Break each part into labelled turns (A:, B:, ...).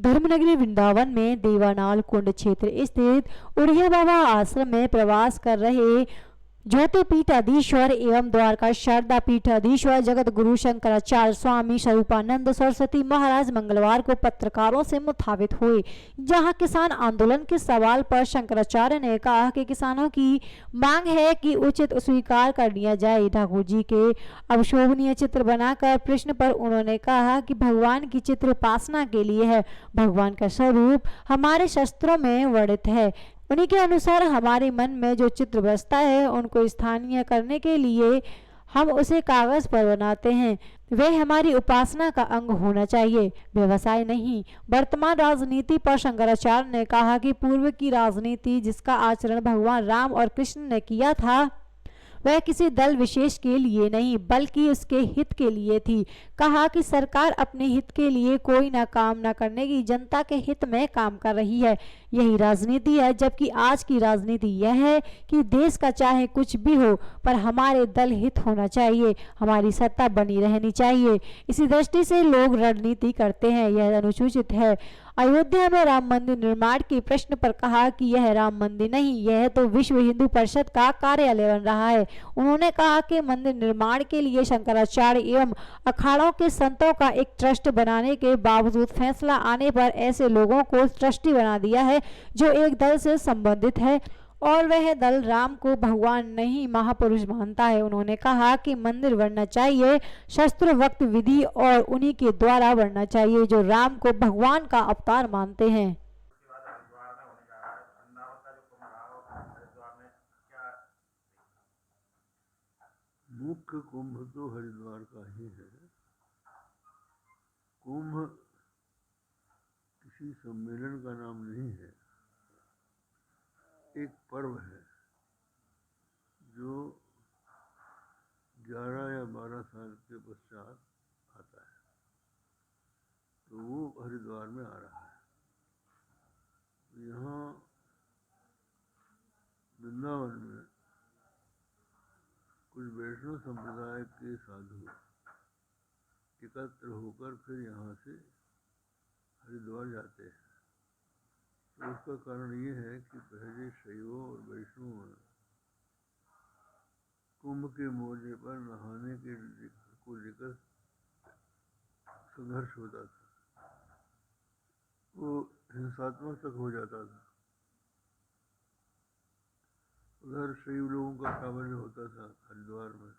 A: धर्मनगरी वृंदावन में देवानाल कुंड क्षेत्र स्थित उड़िया बाबा आश्रम में प्रवास कर रहे ज्योति पीठाधीश्वर एवं द्वारका शारदा पीठाधीश्वर जगत गुरु शंकराचार्य स्वामी स्वरूपानंद सरस्वती महाराज मंगलवार को पत्रकारों से मुखातिब हुए, जहां किसान आंदोलन के सवाल पर शंकराचार्य ने कहा कि किसानों की मांग है कि उचित स्वीकार कर लिया जाए। ठाकुर जी के अवशोभनीय चित्र बनाकर प्रश्न पर उन्होंने कहा कि भगवान की चित्र उपासना के लिए है, भगवान का स्वरूप हमारे शास्त्रों में वर्णित है। उन्हीं के अनुसार हमारे मन में जो चित्र बसता है उनको स्थानीय करने के लिए हम उसे कागज पर बनाते हैं। वे हमारी उपासना का अंग होना चाहिए, व्यवसाय नहीं। वर्तमान राजनीति पर शंकराचार्य ने कहा कि पूर्व की राजनीति जिसका आचरण भगवान राम और कृष्ण ने किया था वह किसी दल विशेष के लिए नहीं बल्कि उसके हित के लिए थी। कहा कि सरकार अपने हित के लिए कोई ना काम ना करने की जनता के हित में काम कर रही है, यही राजनीति है। जबकि आज की राजनीति यह है कि देश का चाहे कुछ भी हो पर हमारे दल हित होना चाहिए, हमारी सत्ता बनी रहनी चाहिए। इसी दृष्टि से लोग रणनीति करते हैं, यह अनुचित है। अयोध्या में राम मंदिर निर्माण के प्रश्न पर कहा कि यह राम मंदिर नहीं, यह तो विश्व हिंदू परिषद का कार्यालय बन रहा है। उन्होंने कहा कि मंदिर निर्माण के लिए शंकराचार्य एवं अखाड़ों के संतों का एक ट्रस्ट बनाने के बावजूद फैसला आने पर ऐसे लोगों को ट्रस्टी बना दिया है जो एक दल से संबंधित है और वह दल राम को भगवान नहीं महापुरुष मानता है। उन्होंने कहा कि मंदिर बनना चाहिए शस्त्र वक्त विधि और उन्हीं के द्वारा बनना चाहिए जो राम को भगवान का अवतार मानते हैं।
B: मुख्य कुंभ तो हरिद्वार का ही है। कुंभ किसी सम्मेलन का नाम नहीं है, एक पर्व है जो 11 या 12 साल के पश्चात आता है, तो वो हरिद्वार में आ रहा है। यहाँ वृंदावन में कुछ वैष्णव संप्रदाय के साधु एकत्र होकर फिर यहाँ से हरिद्वार जाते हैं। तो उसका कारण ये है कि पहले शैवों और वैष्णवों में कुंभ के मोर्चे पर नहाने के को लेकर संघर्ष होता था, वो हिंसात्मक तक हो जाता था। उधर शैव लोगों का प्राबल्य होता था हरिद्वार में,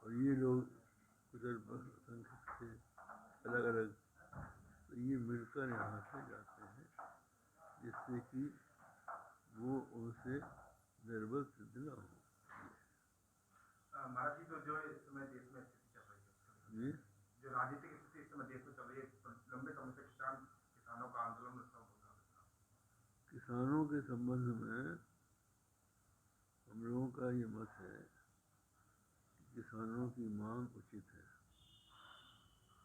B: और ये लोग कुछ अल्पसंख्यक थे अलग अलग, तो ये मिलकर यहाँ से जाते हैं जिससे कि वो उनसे निर्बल सिद्ध न हो।
C: महाराज जी, तो जो इस समय देश में स्थिति चल रही है, जो राजनीतिक स्थिति इस समय देश में चल रही है, लंबे समय से किसानों का आंदोलन हो रहा है।
B: किसानों के संबंध में हम लोगों का ये मत है कि किसानों की मांग उचित है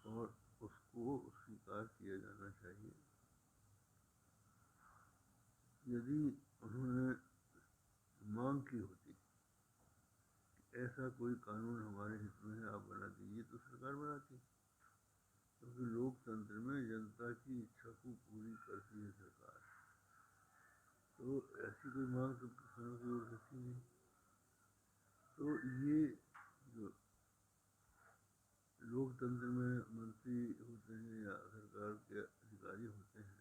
B: और उसको स्वीकार किया जाना चाहिए। यदि उन्होंने मांग की होती ऐसा कोई कानून हमारे हित में है, आप बना दीजिए, तो सरकार बनाती, क्योंकि लोकतंत्र में जनता की इच्छा को पूरी करती है सरकार। तो ऐसी कोई मांग तो किसानों की ओर से थी नहीं। तो ये जो लोकतंत्र में मंत्री होते हैं या सरकार के अधिकारी होते हैं,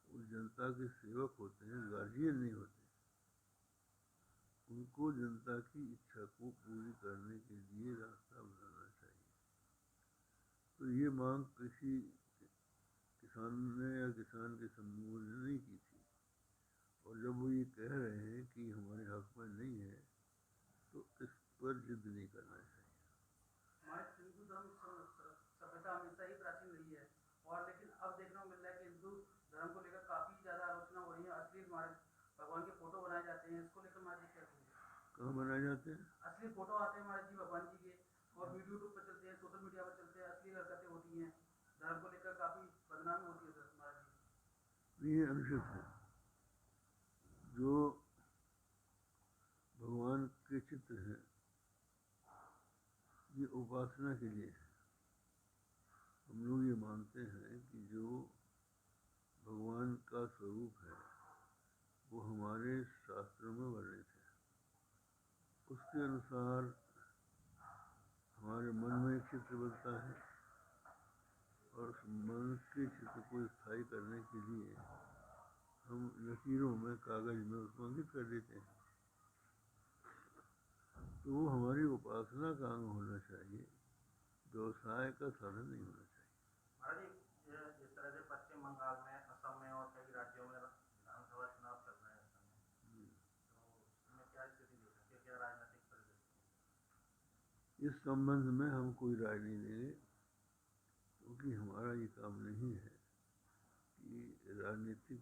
B: वो जनता के सेवक होते हैं, गार्जियन नहीं होते। उनको जनता की इच्छा को पूरी करने के लिए रास्ता बनाना चाहिए। तो ये मांग किसी किसान ने या किसान के समूह ने नहीं की थी, और जब वो ये कह रहे हैं कि हमारे हक में नहीं है, तो इस पर जिद नहीं करना चाहिए।
D: हमारे हिंदू धर्म सभ्यता हमेशा ही प्राचीन रही है, और लेकिन अब देखने को मिल रहा है कि हिंदू धर्म को लेकर काफी ज्यादा आलोचना हो रही है। असली भगवान के फोटो बनाए जाते हैं, इसको लेकर महाराज जी क्या कहेंगे?
B: कहाँ बनाए जाते हैं?
D: असली फोटो आते हैं महाराज जी भगवान जी के, और यूट्यूब पर चलते हैं, सोशल मीडिया पर चलते हैं, असली हरकतें होती हैं, धर्म को लेकर काफी बदनामी होती है महाराज जी।
B: ये अनुचित है। जो भगवान के चित्र हैं ये उपासना के लिए है। हम लोग ये मानते हैं कि जो भगवान का स्वरूप है वो हमारे शास्त्रों में वर्णित है। उसके अनुसार हमारे मन में एक चित्र बनता है और उस मन के चित्र को स्थायी करने के लिए हम लकीरों में कागज में उसको अंकित कर देते हैं। तो वो हमारी उपासना का अंग होना चाहिए, व्यवसाय का साधन नहीं होना चाहिए।
C: महाराज जी, जिस तरह से पश्चिम बंगाल में, असम में और कई राज्यों में विधानसभा चुनाव चल रहे हैं, तो इसमें क्या स्थिति देख सकते हैं, क्या राजनीतिक परिदृश्य?
B: इस संबंध में हम कोई राय नहीं देंगे, क्योंकि हमारा ये काम नहीं है कि राजनीतिक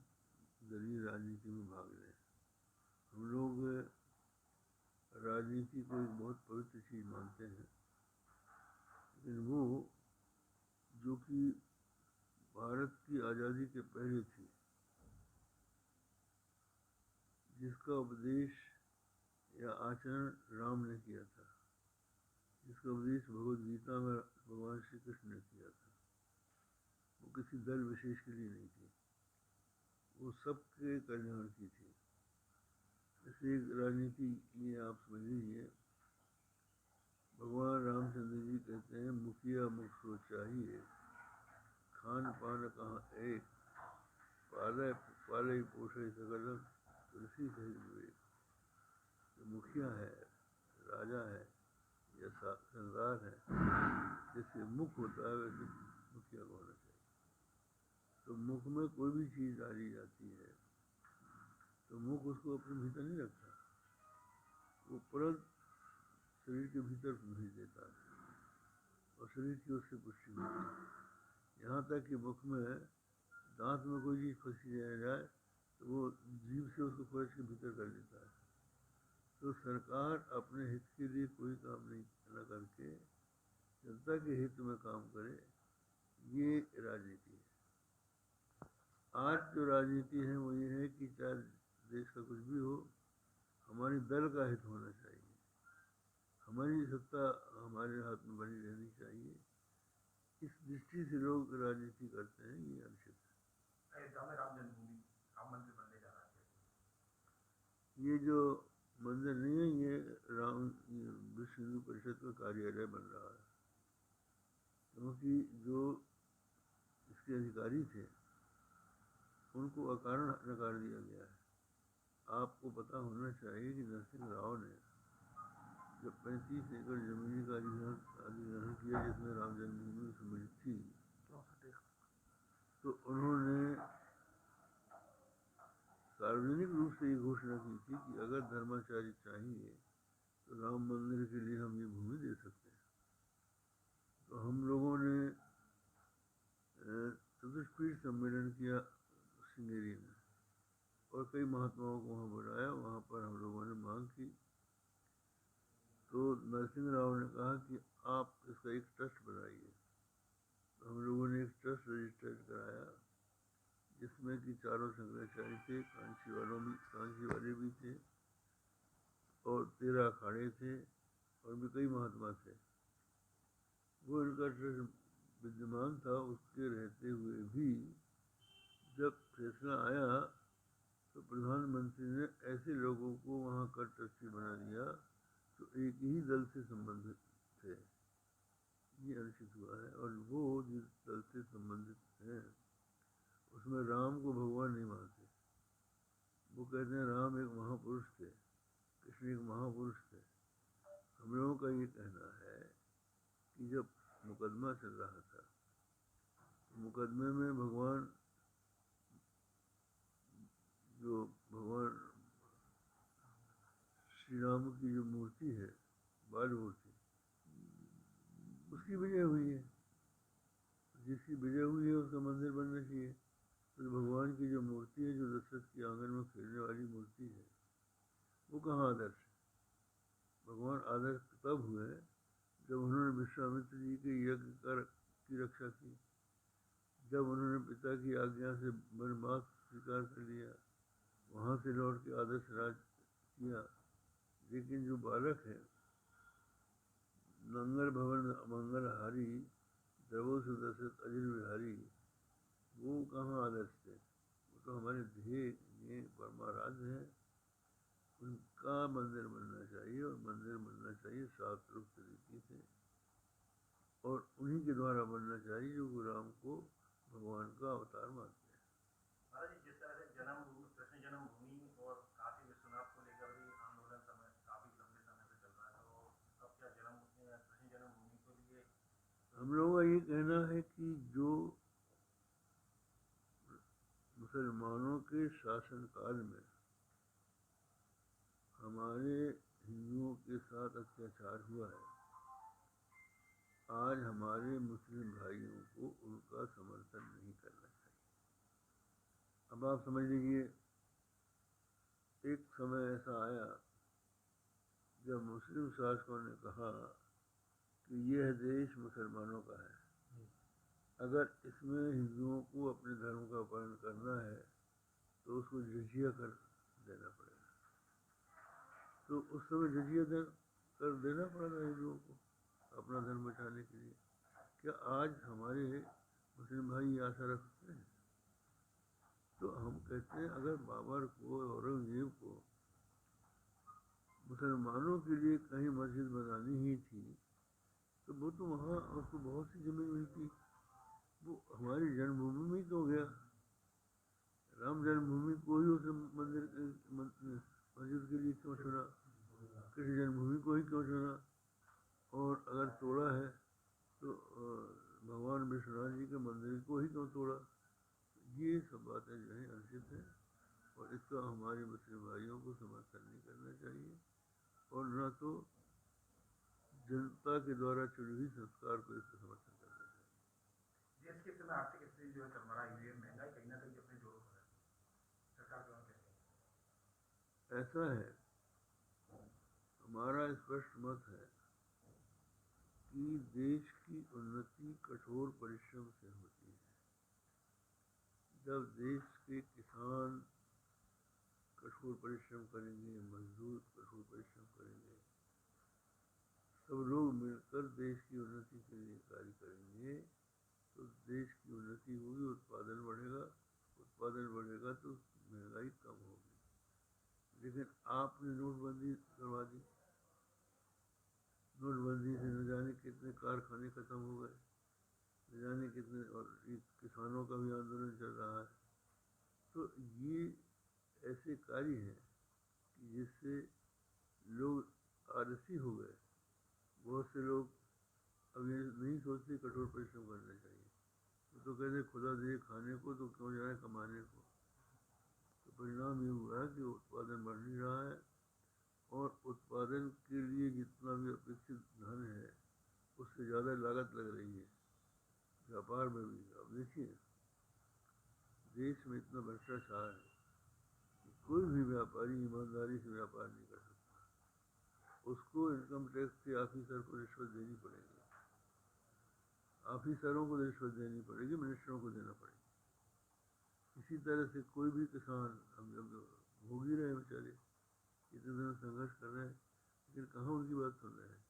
B: दलीय राजनीति में भाग लें। हम लोग राजनीति को एक बहुत पवित्र चीज़ मानते हैं, लेकिन वो जो कि भारत की आज़ादी के पहले थी, जिसका उपदेश या आचरण राम ने किया था, जिसका उपदेश भगवद गीता में भगवान श्री कृष्ण ने किया था, वो किसी दल विशेष के लिए नहीं थी, वो सबके कल्याण की थी। जैसे एक राजनीति ये आप समझ लीजिए, भगवान रामचंद्र जी कहते हैं मुखिया मुख सो चाहिए, खान पान कहाँ एक, पाले पाले पोषे सकलम तुलसी सहित विवेक। जो मुखिया है, राजा है या सरदार है, जैसे मुख होता है वैसे मुखिया को होना चाहिए। तो मुख में कोई भी चीज़ डाली जाती है तो मुख उसको अपने भीतर नहीं रखता, वो तुरंत शरीर के भीतर भेज देता है और शरीर की उससे पुष्टि होती है। यहाँ तक कि मुख में दांत में कोई चीज़ फंसी जाए तो वो जीभ से उसको खोज के भीतर कर देता है। तो सरकार अपने हित के लिए कोई काम नहीं न करके जनता के हित में काम करे, ये राजनीति है। आज जो राजनीति है वो ये है कि चाहे देश का कुछ भी हो, हमारी दल का हित होना चाहिए, हमारी सत्ता हमारे हाथ में बनी रहनी चाहिए। इस दृष्टि से लोग राजनीति करते हैं, ये अनुचित है।
C: अयोध्या में राम जन्मभूमि, राम मंदिर बनने जा रहा है।
B: ये जो मंदिर नहीं है, ये राम विश्व हिंदू परिषद का कार्यालय बन रहा है, क्योंकि जो इसके अधिकारी थे उनको अकारण नकार दिया गया है। आपको पता होना चाहिए कि नरसिंह राव ने जब 35 एकड़ जमीन का अधिग्रहण किया, जिसमें राम जन्मभूमि सम्मिलित थी, तो उन्होंने सार्वजनिक रूप से ये घोषणा की थी कि अगर धर्माचार्य चाहिए तो राम मंदिर के लिए हम ये भूमि दे सकते हैं। तो हम लोगों ने चतुष्पीठ सम्मेलन किया श्रृंगेरी में और कई महात्माओं को वहाँ बुलाया। वहाँ पर हम लोगों ने मांग की, तो नरसिंह राव ने कहा कि आप इसका एक ट्रस्ट बनाइए। तो हम लोगों ने एक ट्रस्ट रजिस्टर्ड कराया, जिसमें कि चारों शंकराचार्य थे, कांची वाले भी थे और 13 अखाड़े थे और भी कई महात्मा थे। वो इनका ट्रस्ट विद्यमान था। उसके रहते हुए भी जब फैसला आया तो प्रधानमंत्री ने ऐसे लोगों को वहाँ का ट्रस्टी बना दिया जो एक ही दल से संबंधित थे। ये अनुचित हुआ है। और वो जिस दल से संबंधित हैं उसमें राम को भगवान नहीं मानते। वो कहते हैं राम एक महापुरुष थे, कृष्ण एक महापुरुष थे। हम लोगों का ये कहना है कि जब मुकदमा चल रहा था तो मुकदमे में भगवान श्री राम की जो मूर्ति है, बाल मूर्ति, उसकी विजय हुई है। जिसकी विजय हुई है उसका मंदिर बनना चाहिए। तो भगवान की जो मूर्ति है, जो दशरथ के आंगन में खेलने वाली मूर्ति है, वो कहाँ आदर्श है? भगवान आदर्श तब हुए जब उन्होंने विश्वामित्र जी के यज्ञ की रक्षा की, जब उन्होंने पिता की आज्ञा से वनवास स्वीकार कर लिया, वहाँ से लौट के आदर्श राज किया। लेकिन जो बालक है, मंगल भवन मंगलहारी, द्रवो सुदर्शित अजर विहारी, वो कहाँ आदर्श थे? तो हमारे ध्येय ये परमाराध्य है, उनका मंदिर बनना चाहिए, और मंदिर बनना चाहिए शास्त्रोक्त तरीके से, और उन्हीं के द्वारा बनना चाहिए जो गुरु राम को भगवान का अवतार मानते हैं।
C: महाराज जी, जिस तरह से जन्मभूमि, कृष्ण जन्मभूमि और काशी विश्वनाथ को लेकर भी आंदोलन काफी लंबे समय से चल रहा है, तो अब क्या कृष्ण जन्मभूमि के लिए
B: हम लोगों का ये कहना है कि जो मुसलमानों के शासनकाल में हमारे हिंदुओं के साथ अत्याचार हुआ है, आज हमारे मुस्लिम भाइयों को उनका समर्थन नहीं करना चाहिए। अब आप समझ लीजिए, एक समय ऐसा आया जब मुस्लिम शासकों ने कहा कि यह देश मुसलमानों का है, अगर इसमें हिंदुओं को अपने धर्म का पालन करना है तो उसको जजिया कर देना पड़ेगा। तो उस समय जजिया कर देना पड़ेगा हिंदुओं को अपना धर्म बचाने के लिए। क्या आज हमारे मुस्लिम भाई ये आशा रखते हैं? तो हम कहते हैं, अगर बाबर को, औरंगजेब को मुसलमानों के लिए कहीं मस्जिद बनानी ही थी तो वो तो वहाँ उसको बहुत सी जमीन हुई थी, वो हमारी जन्मभूमि में तो हो गया। राम जन्मभूमि को ही उस मस्जिद के लिए क्यों चुना? कृष्ण जन्मभूमि को ही क्यों चुना? और अगर तोड़ा है तो भगवान विश्वनाथ जी के मंदिर को ही क्यों तोड़ा? ये सब बातें जो है अनुचित हैं, और इसका हमारे मुस्लिम भाइयों को समर्थन नहीं करना चाहिए, और न तो जनता के द्वारा चुनी हुई संस्कार को इसका समर्थन करना चाहिए।
C: देश के समय आर्थिक स्थिति जो है चरमरा हुई है, महंगाई कहीं ना कहीं अपने जोरों पर है, सरकार क्यों कैसे?
B: ऐसा है, हमारा स्पष्ट मत है कि देश की उन्नति कठोर परिश्रम से होती है। जब देश के किसान कठोर परिश्रम करेंगे, मजदूर कठोर परिश्रम करेंगे, सब लोग मिलकर देश की उन्नति के लिए कार्य करेंगे, तो देश की उन्नति होगी, उत्पादन बढ़ेगा, उत्पादन बढ़ेगा तो महंगाई कम होगी। लेकिन आपने नोटबंदी करवा दी, नोटबंदी से न जाने कितने कारखाने खत्म हो गए, न जाने कितने, और किसानों का भी आंदोलन चल रहा है। तो ये ऐसे कार्य हैं कि जिससे लोग आलसी हो गए। बहुत से लोग अब ये नहीं सोचते कठोर परिश्रम करना चाहिए, तो कहते खुदा दे खाने को तो क्यों जाए कमाने को। तो परिणाम ये हुआ है कि उत्पादन बढ़ नहीं रहा है, और उत्पादन के लिए जितना भी अपेक्षित धन है उससे ज़्यादा लागत लग रही है व्यापार में भी। अब देखिए, देश में इतना भ्रष्टाचार है कि कोई भी व्यापारी ईमानदारी से व्यापार नहीं कर सकता। उसको इनकम टैक्स के ऑफिसर को रिश्वत देनी पड़ेगी, ऑफिसरों को रिश्वत देनी पड़ेगी, मिनिस्टरों को देना पड़ेगा। इसी तरह से कोई भी किसान हम जब भोग ही रहे बेचारे, इतने दिन संघर्ष कर रहे हैं, लेकिन कहाँ उनकी बात सुन रहे हैं?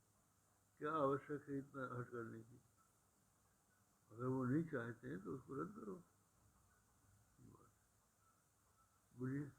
B: क्या आवश्यक है इतना हट करने की? अगर वो नहीं चाहते हैं तो उसको रद्द करो। बोलिए।